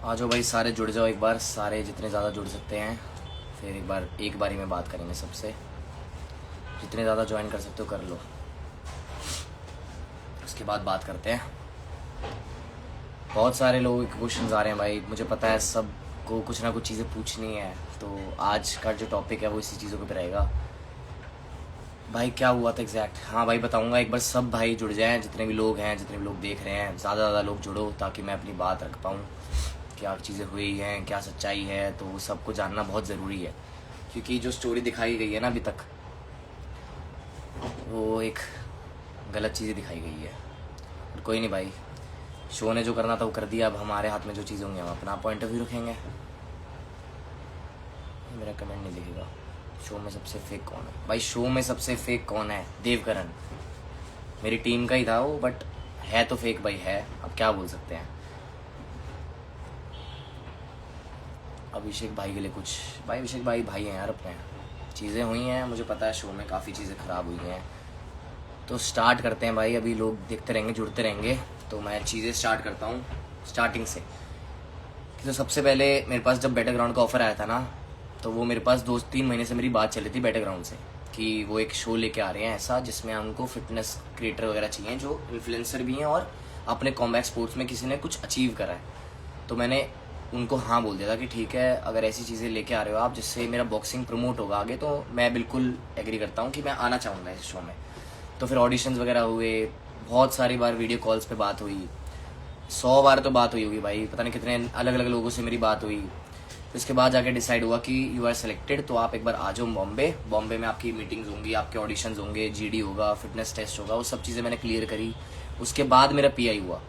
आ जाओ भाई, सारे जुड़ जाओ एक बार, सारे जितने ज़्यादा जुड़ सकते हैं। फिर एक बारी में बात करेंगे सबसे। जितने ज़्यादा ज्वाइन कर सकते हो कर लो, उसके बाद बात करते हैं। बहुत सारे लोगों के क्वेश्चंस आ रहे हैं भाई, मुझे पता है सबको कुछ ना कुछ चीज़ें पूछनी है। तो आज का जो टॉपिक है वो इसी चीज़ों पे रहेगा। भाई क्या हुआ था एग्जैक्ट, हाँ भाई बताऊंगा। एक बार सब भाई जुड़ जाएं, जितने भी लोग हैं, जितने भी लोग देख रहे हैं, ज़्यादा ज़्यादा लोग जुड़ो ताकि मैं अपनी बात रख पाऊँ। क्या चीज़ें हुई हैं, क्या सच्चाई है, तो वो सबको जानना बहुत ज़रूरी है। क्योंकि जो स्टोरी दिखाई गई है ना अभी तक, वो एक गलत चीज़ें दिखाई गई है। और कोई नहीं भाई, शो ने जो करना था वो कर दिया। अब हमारे हाथ में जो चीज़ें होंगी हम अपना पॉइंट ऑफ व्यू रखेंगे। मेरा कमेंट नहीं दिखेगा। शो में सबसे फेक कौन है भाई? शो में सबसे फेक कौन है? देवकरण मेरी टीम का ही था वो, बट है तो फेक भाई है। अब क्या बोल सकते हैं। अभिषेक भाई के लिए कुछ, भाई अभिषेक भाई हैं यार अपने। चीज़ें हुई हैं, मुझे पता है शो में काफ़ी चीज़ें ख़राब हुई हैं। तो स्टार्ट करते हैं भाई। अभी लोग देखते रहेंगे, जुड़ते रहेंगे, तो मैं चीज़ें स्टार्ट करता हूँ स्टार्टिंग से। तो सबसे पहले मेरे पास जब बैटरग्राउंड का ऑफ़र आया था ना, तो वो मेरे पास 2-3 महीने से मेरी बात चली थी बैटरग्राउंड से कि वो एक शो लेके आ रहे हैं ऐसा, जिसमें हमको फिटनेस क्रिएटर वगैरह चाहिए जो इन्फ्लुएंसर भी हैं और अपने कॉम्बैट स्पोर्ट्स में किसी ने कुछ अचीव करा है। तो मैंने उनको हाँ बोल दिया था कि ठीक है, अगर ऐसी चीज़ें लेके आ रहे हो आप जिससे मेरा बॉक्सिंग प्रमोट होगा आगे, तो मैं बिल्कुल एग्री करता हूँ कि मैं आना चाहूँगा इस शो में। तो फिर ऑडिशंस वगैरह हुए, बहुत सारी बार वीडियो कॉल्स पे बात हुई, 100 बार तो बात हुई होगी भाई, पता नहीं कितने अलग अलग लोगों से मेरी बात हुई। तो इसके बाद जाके डिसाइड हुआ कि यू आर सेलेक्टेड, तो आप एक बार आ जाओ बॉम्बे में आपकी मीटिंग्स होंगी, आपके ऑडिशंस होंगे, जीडी होगा, फिटनेस टेस्ट होगा, वो सब चीज़ें मैंने क्लियर करी। उसके बाद मेरा पीआई हुआ।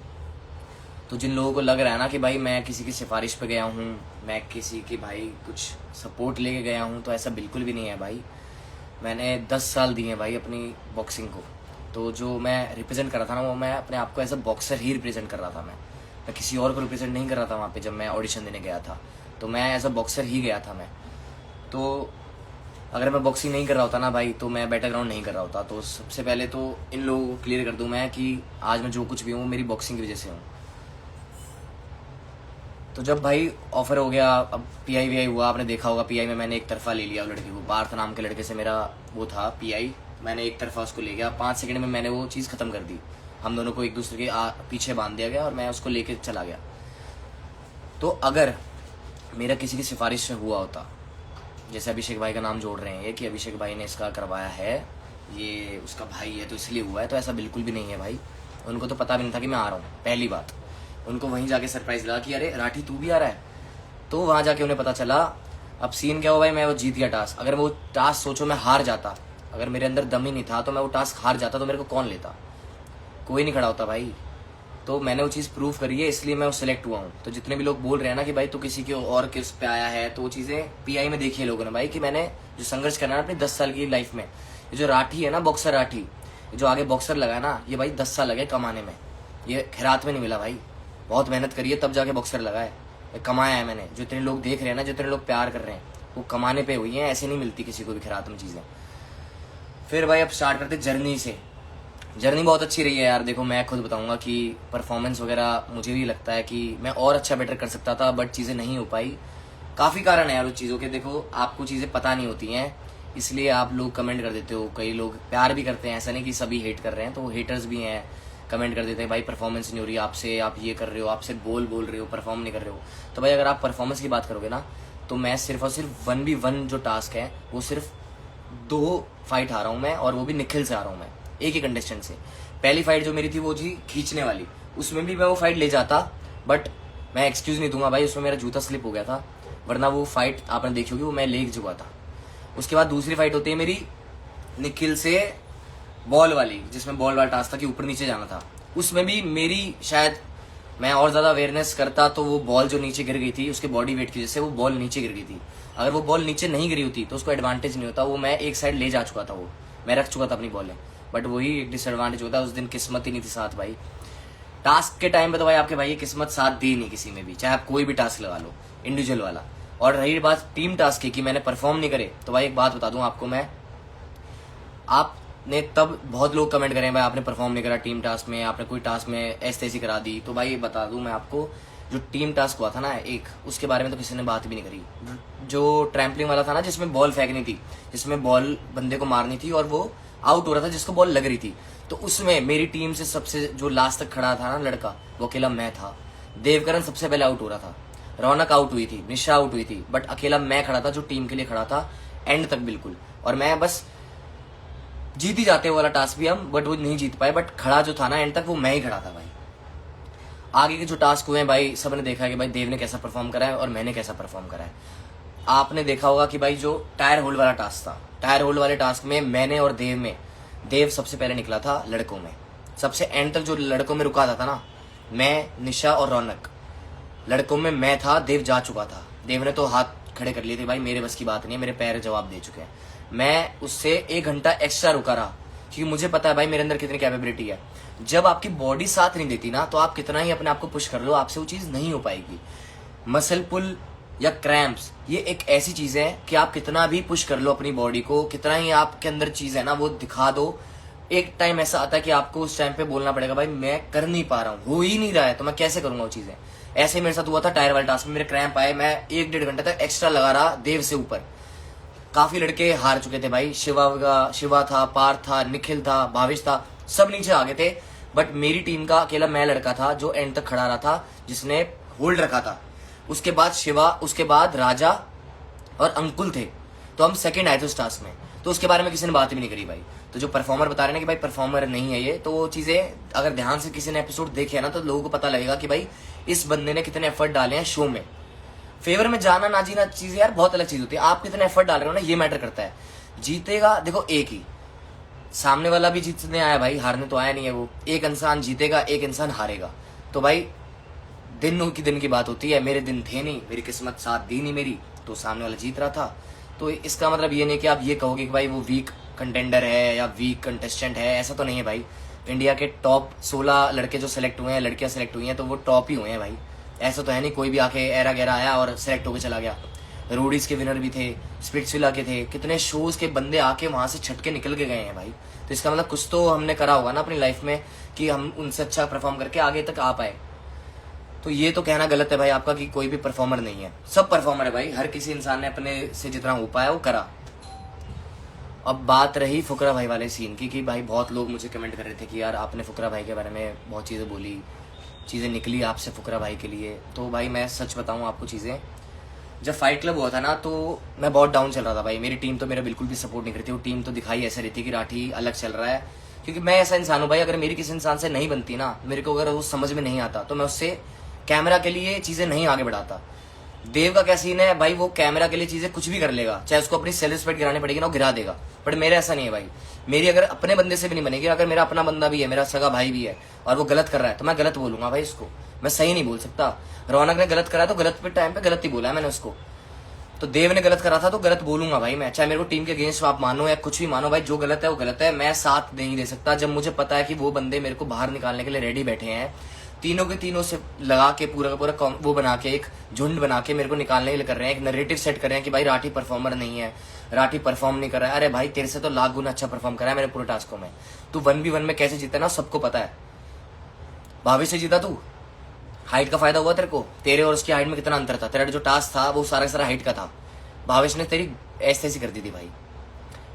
तो जिन लोगों को लग रहा है ना कि भाई मैं किसी की सिफारिश पे गया हूँ, मैं किसी की भाई कुछ सपोर्ट लेके गया हूँ, तो ऐसा बिल्कुल भी नहीं है भाई। मैंने 10 साल दिए हैं भाई अपनी बॉक्सिंग को। तो जो मैं रिप्रेजेंट कर रहा था ना, वो मैं अपने आप को एज अ बॉक्सर ही रिप्रेजेंट कर रहा था। मैं किसी और को रिप्रेजेंट नहीं कर रहा था वहाँ पे। जब मैं ऑडिशन देने गया था तो मैं एज अ बॉक्सर ही गया था मैं। तो अगर मैं बॉक्सिंग नहीं कर रहा होता ना भाई, तो मैं बैटरग्राउंड नहीं कर रहा होता। तो सबसे पहले तो इन लोगों को क्लियर कर दूँ मैं कि आज मैं जो कुछ भी हूँ मेरी बॉक्सिंग की वजह से हूँ। तो जब भाई ऑफर हो गया, अब पीआई वीआई हुआ, आपने देखा होगा पीआई में मैंने एक तरफा ले लिया लड़के को। पार्थ नाम के लड़के से मेरा वो था पीआई, मैंने एक तरफा उसको ले गया। 5 सेकंड में मैंने वो चीज़ ख़त्म कर दी। हम दोनों को एक दूसरे के पीछे बांध दिया गया और मैं उसको लेके चला गया। तो अगर मेरा किसी की सिफारिश से हुआ होता, जैसे अभिषेक भाई का नाम जोड़ रहे हैं ये कि अभिषेक भाई ने इसका करवाया है, ये उसका भाई है तो इसलिए हुआ है, तो ऐसा बिल्कुल भी नहीं है भाई। उनको तो पता भी नहीं था कि मैं आ रहा हूँ। पहली बात, उनको वहीं जाके सरप्राइज लगा कि अरे राठी तू भी आ रहा है। तो वहाँ जाके उन्हें पता चला। अब सीन क्या हुआ भाई, मैं वो जीत गया टास्क। अगर वो टास्क सोचो मैं हार जाता, अगर मेरे अंदर दम ही नहीं था तो मैं वो टास्क हार जाता, तो मेरे को कौन लेता? कोई नहीं खड़ा होता भाई। तो मैंने वो चीज़ प्रूव करी है, इसलिए मैं वो सिलेक्ट हुआ हूँ। तो जितने भी लोग बोल रहे हैं ना कि भाई तू किसी के और के उस पे आया है, तो वो चीज़ें पीआई में देखी है लोगों ने भाई कि मैंने जो संघर्ष करना है अपनी 10 साल की लाइफ में। ये जो राठी है ना, बॉक्सर राठी, जो आगे बॉक्सर लगा है ना, ये भाई 10 साल लगे कमाने में। ये खैरात में नहीं मिला भाई, बहुत मेहनत करी है तब जाके बॉक्सर लगा है। कमाया है मैंने। जो इतने लोग देख रहे हैं ना, जितने लोग प्यार कर रहे हैं, वो कमाने पे हुई हैं। ऐसे नहीं मिलती किसी को भी खैरात में चीज़ें। फिर भाई अब स्टार्ट करते जर्नी से। जर्नी बहुत अच्छी रही है यार। देखो मैं खुद बताऊंगा कि परफॉर्मेंस वगैरह मुझे भी लगता है कि मैं और अच्छा बेटर कर सकता था, बट चीज़ें नहीं हो पाई। काफ़ी कारण है यार उस चीज़ों के। देखो आपको चीज़ें पता नहीं होती हैं, इसलिए आप लोग कमेंट कर देते हो। कई लोग प्यार भी करते हैं, ऐसा नहीं कि सभी हेट कर रहे हैं, तो वो हेटर्स भी हैं। कमेंट कर देते हैं भाई परफॉर्मेंस नहीं हो रही आपसे, आप ये कर रहे हो, आप सिर्फ बोल रहे हो, परफॉर्म नहीं कर रहे हो। तो भाई अगर आप परफॉर्मेंस की बात करोगे ना, तो मैं सिर्फ और सिर्फ 1v1 जो टास्क है वो सिर्फ 2 फाइट हारा हूँ मैं, और वो भी निखिल से हारा हूँ मैं, एक ही कंटेस्टेंट से। पहली फाइट जो मेरी थी वो थी खींचने वाली, उसमें भी मैं वो फाइट ले जाता, बट मैं एक्सक्यूज नहीं दूंगा भाई, उसमें मेरा जूता स्लिप हो गया था, वरना वो फाइट आपने देखी होगी, वो मैं ले चुका था। उसके बाद दूसरी फाइट होती है मेरी निखिल से बॉल वाली, जिसमें बॉल वाला टास्क था कि ऊपर नीचे जाना था। उसमें भी मेरी शायद मैं और ज़्यादा अवेयरनेस करता तो वो बॉल जो नीचे गिर गई थी उसके बॉडी वेट की वजह से वो बॉल नीचे गिर गई थी। अगर वो बॉल नीचे नहीं गिरी होती तो उसको एडवांटेज नहीं होता, वो मैं एक साइड ले जा चुका था, वो मैं रख चुका था अपनी बॉलें। बट वही एक डिसएडवांटेज होता है, उस दिन किस्मत ही नहीं थी साथ भाई। टास्क के टाइम पे तो भाई आपके भाई किस्मत साथ दी नहीं किसी में भी, चाहे आप कोई भी टास्क लगा लो इंडिविजुअल वाला। और रही बात टीम टास्क की कि मैंने परफॉर्म नहीं करे, तो भाई एक बात बता दूं आपको मैं, आपने तब बहुत लोग कमेंट करें भाई आपने परफॉर्म नहीं करा टीम टास्क में, आपने कोई टास्क में ऐसी तैसी करा दी। तो भाई बता दूं मैं आपको, जो टीम टास्क हुआ था ना एक, उसके बारे में तो किसी ने बात भी नहीं करी। जो ट्रैम्पलिंग वाला था ना, जिसमें बॉल फेंकनी थी, जिसमें बॉल बंदे को मारनी थी और वो आउट हो रहा था जिसको बॉल लग रही थी, तो उसमें मेरी टीम से सबसे जो लास्ट तक खड़ा था ना लड़का, वो अकेला मैं था। देवकरण सबसे पहले आउट हो रहा था, रौनक आउट हुई थी, निशा आउट हुई थी, बट अकेला मैं खड़ा था जो टीम के लिए खड़ा था एंड तक बिल्कुल। और मैं बस जीत ही जाते वाला टास्क भी हम, बट वो नहीं जीत पाए, बट खड़ा जो था ना एंड तक, वो मैं ही खड़ा था भाई। आगे के जो टास्क हुए हैं भाई, सबने देखा है कि भाई देव ने कैसा परफॉर्म करा है और मैंने कैसा परफॉर्म करा है। आपने देखा होगा कि भाई जो टायर होल्ड वाला टास्क था, टायर होल्ड वाले टास्क में मैंने और देव में, देव सबसे पहले निकला था लड़कों में, सबसे एंड तक जो लड़कों में रुका था ना, मैं, निशा और रौनक, लड़कों में मैं था, देव जा चुका था। देव ने तो हाथ खड़े कर लिए थे, भाई मेरे बस की बात नहीं है, मेरे पैर जवाब दे चुके हैं। मैं उससे 1 घंटा एक्स्ट्रा रुका रहा, क्योंकि मुझे पता है भाई मेरे अंदर कितनी कैपेबिलिटी है। जब आपकी बॉडी साथ नहीं देती ना, तो आप कितना ही अपने आप को पुश कर लो, आपसे वो चीज़ नहीं हो पाएगी। मसल पुल या क्रैम्प्स, ये एक ऐसी चीज है कि आप कितना भी पुश कर लो अपनी बॉडी को, कितना ही आपके अंदर चीज है ना वो दिखा दो, एक टाइम ऐसा आता है कि आपको उस टाइम पे बोलना पड़ेगा भाई मैं कर नहीं पा रहा हूँ, हो ही नहीं रहा है, तो मैं कैसे करूंगा वो चीजें। ऐसे ही मेरे साथ हुआ था टायर वाले टास्क में, मेरे क्रैम्प आए, मैं 1-1.5 घंटे तक एक्स्ट्रा लगा रहा देव से ऊपर। काफी लड़के हार चुके थे भाई, शिवा था, पार्थ था, निखिल था, भाविश था, सब नीचे आ गए थे, बट मेरी टीम का अकेला मैं लड़का था जो एंड तक खड़ा रहा था, जिसने होल्ड रखा था। उसके बाद शिवा, उसके बाद राजा और अंकुल थे, तो हम सेकंड आए थे उस टास्क में, तो उसके बारे में किसी ने बात भी नहीं करी भाई। तो जो परफॉर्मर बता रहे हैं कि भाई परफॉर्मर नहीं है ये, तो वो चीजें अगर ध्यान से किसी ने एपिसोड देखे ना, तो लोगों को पता लगेगा कि भाई इस बंदे ने कितने एफर्ट डाले हैं शो में। फेवर में जाना ना जीना चीजें यार बहुत अलग चीज होती है, आप कितने एफर्ट डाल रहे हो ना, ये मैटर करता है। जीतेगा देखो एक ही, सामने वाला भी जीतने आया भाई, हारने तो आया नहीं है वो। एक इंसान जीतेगा, एक इंसान हारेगा, तो भाई दिन की बात होती है। मेरे दिन थे नहीं, मेरी किस्मत साथ दी नहीं मेरी, तो सामने वाला जीत रहा था। तो इसका मतलब ये नहीं कि आप ये कहोगे कि भाई वो वीक कंटेंडर है या वीक कंटेस्टेंट है, ऐसा तो नहीं है भाई। इंडिया के टॉप 16 लड़के जो सिलेक्ट हुए हैं, लड़कियां सिलेक्ट हुई हैं, तो वो टॉप ही हुए हैं भाई। ऐसा तो है नहीं कोई भी आके एरा गैरा आया और सिलेक्ट होकर चला गया। रोडीज के विनर भी थे, स्प्लिट्सविला के थे, कितने शोज के बंदे आके वहां से छटके निकल के गए हैं भाई। तो इसका मतलब कुछ तो हमने करा होगा ना अपनी लाइफ में, कि हम उनसे अच्छा परफॉर्म करके आगे तक आ पाए। तो ये तो कहना गलत है भाई आपका कि कोई भी परफॉर्मर नहीं है, सब परफॉर्मर है भाई। हर किसी इंसान ने अपने से जितना हो पाया वो करा। अब बात रही फुकरा भाई वाले सीन की, कि भाई बहुत लोग मुझे कमेंट कर रहे थे कि यार आपने फुकरा भाई के बारे में बहुत चीज़ें बोली, चीज़ें निकली आपसे फुकरा भाई के लिए। तो भाई मैं सच बताऊं आपको, चीज़ें जब फाइट क्लब हुआ था ना, तो मैं बहुत डाउन चल रहा था भाई। मेरी टीम तो मेरा बिल्कुल भी सपोर्ट नहीं करती, वो टीम तो दिखाई ऐसे रहती कि राठी अलग चल रहा है। क्योंकि मैं ऐसा इंसान हूँ भाई, अगर मेरी किसी इंसान से नहीं बनती ना, मेरे को अगर वो समझ में नहीं आता, तो मैं उससे कैमरा के लिए चीज़ें नहीं आगे बढ़ाता। देव का क्या सीन है भाई, वो कैमरा के लिए चीजें कुछ भी कर लेगा, चाहे उसको अपनी सेल्फ रिस्पेक्ट गिरानी पड़ेगी ना, वो गिरा देगा। बट मेरा ऐसा नहीं है भाई, मेरी अगर अपने बंदे से भी नहीं बनेगी, अगर मेरा अपना बंदा भी है, मेरा सगा भाई भी है, और वो गलत कर रहा है, तो मैं गलत बोलूंगा भाई उसको, मैं सही नहीं बोल सकता। रौनक ने गलत करा तो गलत पे टाइम पे गलत ही बोला है मैंने उसको। तो देव ने गलत करा था तो गलत बोलूंगा भाई मैं, चाहे मेरे को टीम के अगेंस्ट आप मानो या कुछ भी मानो भाई, जो गलत है वो गलत है। मैं साथ नहीं दे सकता जब मुझे पता है कि वो बंदे मेरे को बाहर निकालने के लिए रेडी बैठे हैं, तीनों के तीनों से लगा के पूरा का पूरा वो बना के एक झुंड बना के मेरे को निकालने के लिए कर रहे हैं, एक नैरेटिव सेट कर रहे हैं कि भाई राठी परफॉर्मर नहीं है, राठी परफॉर्म नहीं कर रहा है। अरे भाई तेरे से तो लाख गुना अच्छा परफॉर्म करा है मेरे पूरे टास्कों में। तू 1v1 में कैसे जीता ना सबको पता है। भाभी से जीता तू, हाइट का फायदा हुआ तेरे को, तेरे और उसकी हाइट में कितना अंतर था। तेरा जो टास्क था वो सारा सारा हाइट का था, भावेश ने तेरी ऐसी कर दी थी भाई,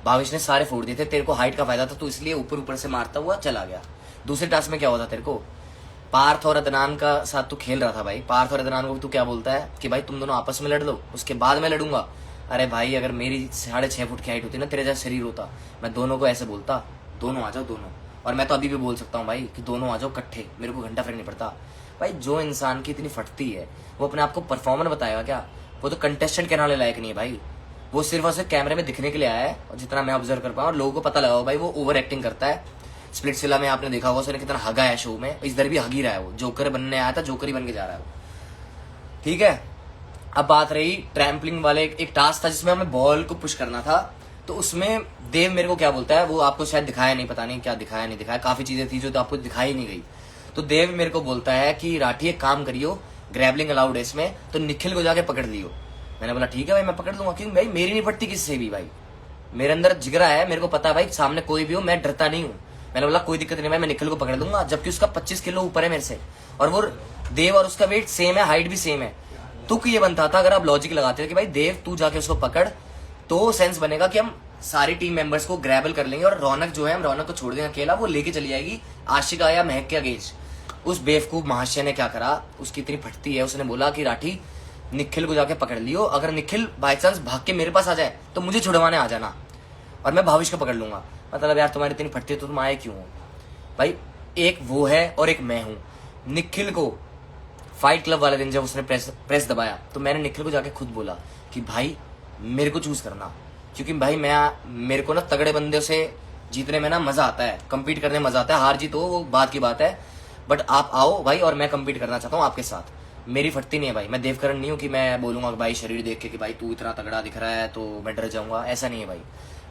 भावेश ने सारे फोड़ दिए थे। तेरे को हाइट का फायदा था, तो इसलिए ऊपर ऊपर से मारता हुआ चला गया। दूसरे टास्क में क्या हुआ था तेरे को, पार्थ और अदनान का साथ तू खेल रहा था भाई। पार्थ और अदनान को तू क्या बोलता है कि भाई तुम दोनों आपस में लड़ लो, उसके बाद मैं लड़ूंगा। अरे भाई अगर मेरी 6.5 फुट की हाइट होती ना, तेरे जैसा शरीर होता, मैं दोनों को ऐसे बोलता, दोनों आ जाओ दोनों। और मैं तो अभी भी बोल सकता हूँ भाई कि दोनों आ जाओ इकट्ठे, मेरे को घंटा फर्क नहीं पड़ता भाई। जो इंसान की इतनी फटती है वो अपने आप को परफॉर्मर बताएगा क्या, वो तो कंटेस्टेंट कहने लायक नहीं है भाई। वो सिर्फ और सिर्फ कैमरे में दिखने के लिए आया है, और जितना मैं ऑब्जर्व कर पाऊँ और लोगों को पता लगा भाई वो ओवर एक्टिंग करता है। स्प्लिट्सविला में आपने देखा होगा उसने कितना हगा है शो में, इधर भी हग ही रहा है, वो जोकर बनने आया था, जोकर ही बन के जा रहा है वो। ठीक है, अब बात रही ट्रैम्पलिंग वाले एक टास्क था जिसमें हमें बॉल को पुश करना था। तो उसमें देव मेरे को क्या बोलता है, वो आपको शायद दिखाया नहीं, पता नहीं क्या दिखाया नहीं दिखाया, काफी चीजें थी जो तो आपको दिखाई नहीं गई। तो देव मेरे को बोलता है कि राठी एक काम करियो, ग्रैबलिंग अलाउड है इसमें, तो निखिल को जाके पकड़ लियो। मैंने बोला ठीक है भाई मैं पकड़ लूंगा, क्योंकि भाई मेरी नहीं पड़ती किससे भी भाई, मेरे अंदर जिगरा है, मेरे को पता है भाई सामने कोई भी हो मैं डरता नहीं हूँ। मैंने बोला कोई दिक्कत नहीं भाई, मैं निखिल को पकड़ लूंगा, जबकि उसका 25 किलो ऊपर है मेरे से, और वो देव और उसका वेट सेम है, हाइट भी सेम है। तुक ये बनता था अगर आप लॉजिक लगाते थे कि भाई देव तू जाके उसको पकड़, तो सेंस बनेगा कि हम सारी टीम मेंबर्स को ग्रैबल कर लेंगे, और रौनक जो है हम रौनक को छोड़ देंगे अकेला, वो लेके चली जाएगी आशिका या महक के अगेंस्ट। उस बेवकूफ महाशय ने क्या करा, उसकी इतनी फटती है, उसने बोला कि राठी निखिल को जाके पकड़ लियो, अगर निखिल बाई चांस भाग के मेरे पास आ जाए तो मुझे छुड़वाने आ जाना, और मैं भाविश को पकड़ लूंगा। मतलब यार तुम्हारी इतनी फटती है तो तुम आए क्यों हो भाई? एक वो है और एक मैं हूं। निखिल को फाइट क्लब वाले दिन जब उसने प्रेस दबाया तो मैंने निखिल को जाके खुद बोला कि भाई मेरे को चूज करना, क्योंकि भाई मेरे को ना तगड़े बंदे से जीतने में ना मजा आता है, कंपीट करने में मजा आता है, हार जीत हो वो बात की बात है, बट आप आओ भाई और मैं कंपीट करना चाहता हूँ आपके साथ। मेरी फटती नहीं है भाई, मैं देवकरण नहीं हूँ कि मैं बोलूंगा भाई शरीर देख के कि भाई तू इतना तगड़ा दिख रहा है तो मैं डर जाऊंगा, ऐसा नहीं है भाई।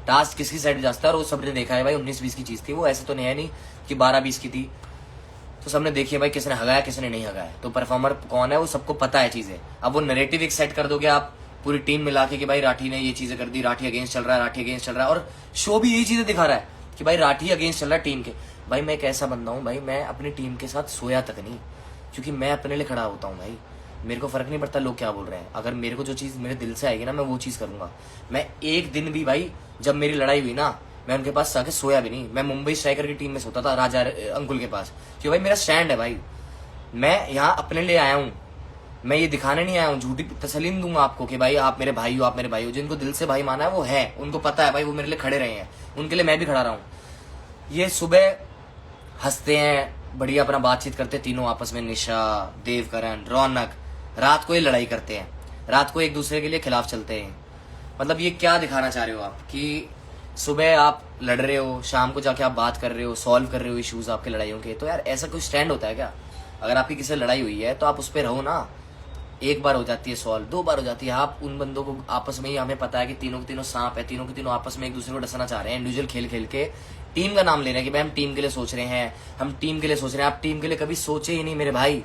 टास्क किसकी साइड जाता है और वो सबने देखा है भाई, 19-20 की चीज थी वो, ऐसे तो नहीं है नहीं कि 12-20 की थी, तो सबने देखी है भाई किसने हगाया किसने नहीं हगाया, तो परफॉर्मर कौन है वो सबको पता है चीजें। अब वो नरेटिव एक सेट कर दोगे आप पूरी टीम मिला के कि भाई राठी ने ये चीजें कर दी, राठी अगेंस्ट चल रहा है, राठी अगेंस्ट चल रहा है, और शो भी यही चीजें दिखा रहा है कि भाई राठी अगेंस्ट चल रहा है टीम के। भाई मैं एक ऐसा बंदा हूँ भाई, मैं अपनी टीम के साथ सोया तक नहीं, क्योंकि मैं अपने लिए खड़ा होता हूँ भाई, मेरे को फर्क नहीं पड़ता लोग क्या बोल रहे हैं, अगर मेरे को जो चीज मेरे दिल से आएगी ना मैं वो चीज करूंगा। मैं एक दिन भी भाई, जब मेरी लड़ाई हुई ना मैं उनके पास जाके सोया भी नहीं, मैं मुंबई स्ट्राइकर की टीम में सोता था राजा अंकुल के पास, क्योंकि भाई मेरा स्टैंड है भाई, मैं यहाँ अपने लिए आया हूँ, मैं ये दिखाने नहीं आया हूँ, झूठी तसलीम दूंगा आपको कि भाई आप मेरे भाई हो, आप मेरे भाई हो, जिनको दिल से भाई माना है वो है, उनको पता है भाई वो मेरे लिए खड़े रहे हैं, उनके लिए मैं भी खड़ा रहा हूँ। ये सुबह हंसते हैं बढ़िया अपना बातचीत करते तीनों आपस में, निशा देवकरण रौनक, रात को ये लड़ाई करते हैं, रात को एक दूसरे के लिए खिलाफ चलते हैं। मतलब ये क्या दिखाना चाह रहे हो आप कि सुबह आप लड़ रहे हो, शाम को जाके आप बात कर रहे हो, सॉल्व कर रहे हो इश्यूज आपके लड़ाइयों के, तो यार ऐसा कोई स्टैंड होता है क्या? अगर आपकी किसी से लड़ाई हुई है तो आप उस पर रहो ना, एक बार हो जाती है सॉल्व, 2 बार हो जाती है, आप उन बंदों को आपस में ही, हमें पता है कि तीनों के तीनों सांप है, तीनों के तीनों आपस में एक दूसरे को डसना चाह रहे हैं, इंडिविजुअल खेल खेल के टीम का नाम ले रहे हैं कि भाई हम टीम के लिए सोच रहे हैं, हम टीम के लिए सोच रहे हैं। आप टीम के लिए कभी सोचे ही नहीं मेरे भाई,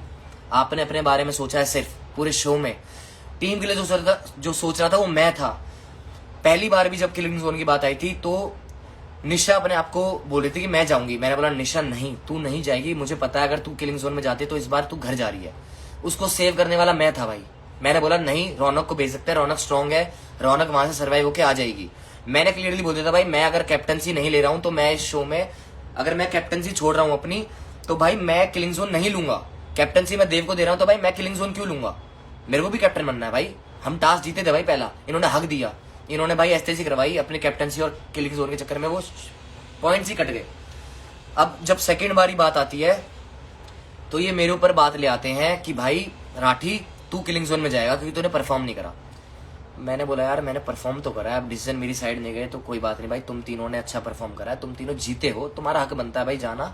आपने अपने बारे में सोचा है सिर्फ पूरे शो में। टीम के लिए जो सोच रहा था वो मैं था। पहली बार भी जब किलिंग जोन की बात आई थी तो निशा अपने आप को बोल रही थी कि मैं जाऊंगी, मैंने बोला निशा नहीं, तू नहीं जाएगी, मुझे पता है अगर तू किलिंग जोन में जाती तो इस बार तू घर जा रही है। उसको सेव करने वाला मैं था भाई, मैंने बोला नहीं रौनक को भेज सकते हैं, रौनक स्ट्रांग है, रौनक वहां से सर्वाइव होकर आ जाएगी। मैंने क्लियरली बोल दिया था भाई मैं अगर कैप्टनसी नहीं ले रहा हूं तो मैं इस शो में, अगर मैं कैप्टनसी छोड़ रहा हूं अपनी तो भाई मैं किलिंग जोन नहीं लूंगा, कैप्टनसी मैं देव को दे रहा हूं तो भाई मैं किलिंग जोन क्यों लूंगा? मेरे को भी कैप्टन बनना है भाई, हम टास्क जीते थे भाई पहला, इन्होंने हक दिया, इन्होंने भाई एसटीसी करवाई अपनी कैप्टनसी और किलिंग जोन के चक्कर में, वो पॉइंट्स ही कट गए। अब जब सेकंड बारी बात आती है तो ये मेरे ऊपर बात ले आते हैं कि भाई राठी तू किलिंग जोन में जाएगा क्योंकि तूने परफॉर्म नहीं करा। मैंने बोला यार मैंने परफॉर्म तो करा है, अब डिसीजन मेरी साइड नहीं गए तो कोई बात नहीं भाई, तुम तीनों ने अच्छा परफॉर्म करा है, तुम तीनों जीते हो, तुम्हारा हक बनता है भाई जाना।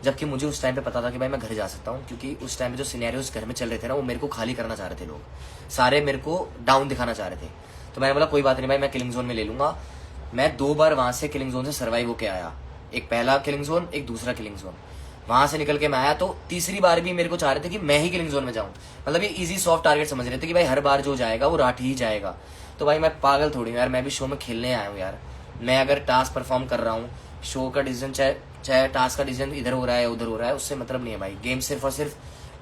जबकि मुझे उस टाइम पे पता था कि भाई मैं घर जा सकता हूँ, क्योंकि उस टाइम पे जो सिनेरियोस घर में चल रहे थे ना वो मेरे को खाली करना चाह रहे थे लोग, सारे मेरे को डाउन दिखाना चाह रहे थे। तो मैंने बोला कोई बात नहीं भाई मैं किलिंग जोन में ले लूंगा। मैं 2 बार वहां से किलिंग जोन से सर्वाइव होकर आया, एक पहला किलिंग जोन एक दूसरा किलिंग जोन, वहां से निकल के मैं आया। तो तीसरी बार भी मेरे को चाह रहे थे कि मैं ही किलिंग जोन में जाऊं, मतलब ये इजी सॉफ्ट टारगेट समझ रहे थे कि भाई हर बार जो जाएगा वो राठी ही जाएगा। तो भाई मैं पागल थोड़ी हूँ यार, मैं भी शो में खेलने आया हूँ यार। मैं अगर टास्क परफॉर्म कर रहा हूँ, शो का डिसीजन चाहे टास्क का डिसीजन इधर हो रहा है उधर हो रहा है, उससे मतलब नहीं है भाई। गेम सिर्फ और सिर्फ